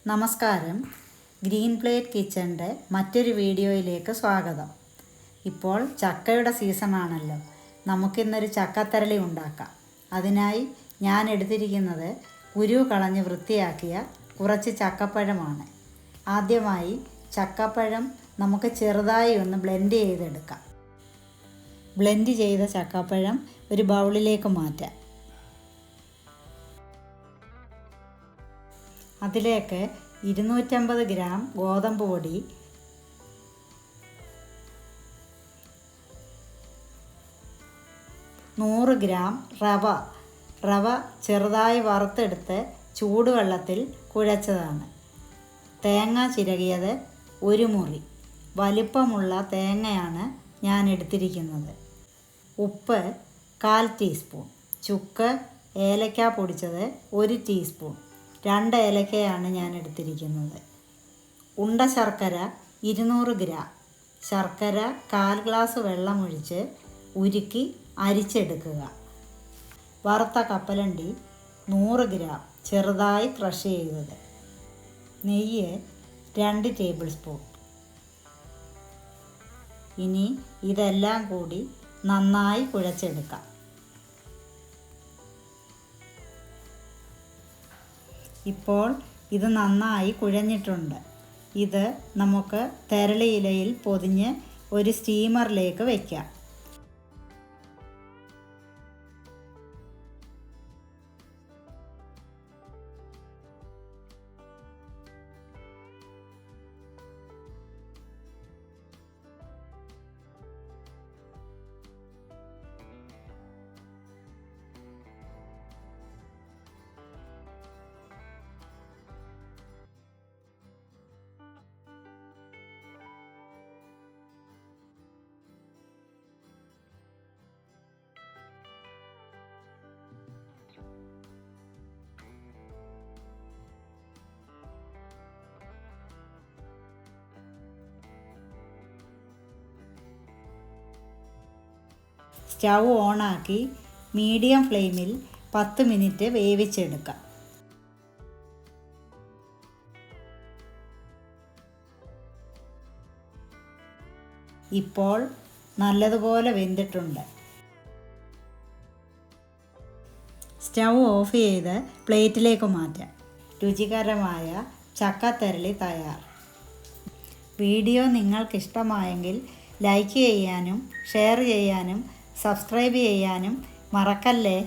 നമസ്കാരം. Green plate കിച്ചൻ്റെ മറ്റൊരു വീഡിയോയിലേക്ക് സ്വാഗതം. ഇപ്പോൾ ചക്കയുടെ സീസണാണല്ലോ. നമുക്കിന്നൊരു ചക്കത്തരളി ഉണ്ടാക്കാം. അതിനായി ഞാൻ എടുത്തിരിക്കുന്നത് കുരു കളഞ്ഞ് വൃത്തിയാക്കിയ കുറച്ച് ചക്കപ്പഴമാണ്. ആദ്യമായി ചക്കപ്പഴം നമുക്ക് ചെറുതായി ഒന്ന് ബ്ലെൻഡ് ചെയ്തെടുക്കാം. ബ്ലെൻഡ് ചെയ്ത ചക്കപ്പഴം ഒരു ബൗളിലേക്ക് മാറ്റാം. അതിലേക്ക് 250 ഗ്രാം ഗോതമ്പ് പൊടി, 100 ഗ്രാം റവ ചെറുതായി വറുത്തെടുത്ത് ചൂടുവെള്ളത്തിൽ കുഴച്ചതാണ്. തേങ്ങ ചിരകിയത് 1 മുറി, വലിപ്പമുള്ള തേങ്ങയാണ് ഞാൻ എടുത്തിരിക്കുന്നത്. ഉപ്പ് 1/4 ടീസ്പൂൺ, ചുക്ക് ഏലക്ക പൊടിച്ചത് 1 ടീസ്പൂൺ, 2 ഏലക്കയാണ് ഞാൻ എടുത്തിരിക്കുന്നത്. ഉണ്ട ശർക്കര 200 ഗ്രാം, ശർക്കര 1/4 ഗ്ലാസ് വെള്ളമൊഴിച്ച് ഉരുക്കി അരിച്ചെടുക്കുക. വറുത്ത കപ്പലണ്ടി 100 ഗ്രാം ചെറുതായി ക്രഷ് ചെയ്തത്. നെയ്യ് 2 ടേബിൾ സ്പൂൺ. ഇനി ഇതെല്ലാം കൂടി നന്നായി കുഴച്ചെടുക്കാം. ഇപ്പോൾ ഇത് നന്നായി കുഴഞ്ഞിട്ടുണ്ട്. ഇത് നമുക്ക് തെരളിയിലയിൽ പൊതിഞ്ഞ് ഒരു സ്റ്റീമറിലേക്ക് വയ്ക്കാം. സ്റ്റൗ ഓണാക്കി മീഡിയം ഫ്ലെയിമിൽ 10 മിനിറ്റ് വേവിച്ചെടുക്കാം. ഇപ്പോൾ നല്ലതുപോലെ വെന്തിട്ടുണ്ട്. സ്റ്റൗ ഓഫ് ചെയ്ത് പ്ലേറ്റിലേക്ക് മാറ്റാം. രുചികരമായ ചക്കത്തരളി തയ്യാർ. വീഡിയോ നിങ്ങൾക്കിഷ്ടമായെങ്കിൽ ലൈക്ക് ചെയ്യാനും ഷെയർ ചെയ്യാനും സബ്സ്ക്രൈബ് ചെയ്യാനും മറക്കല്ലേ.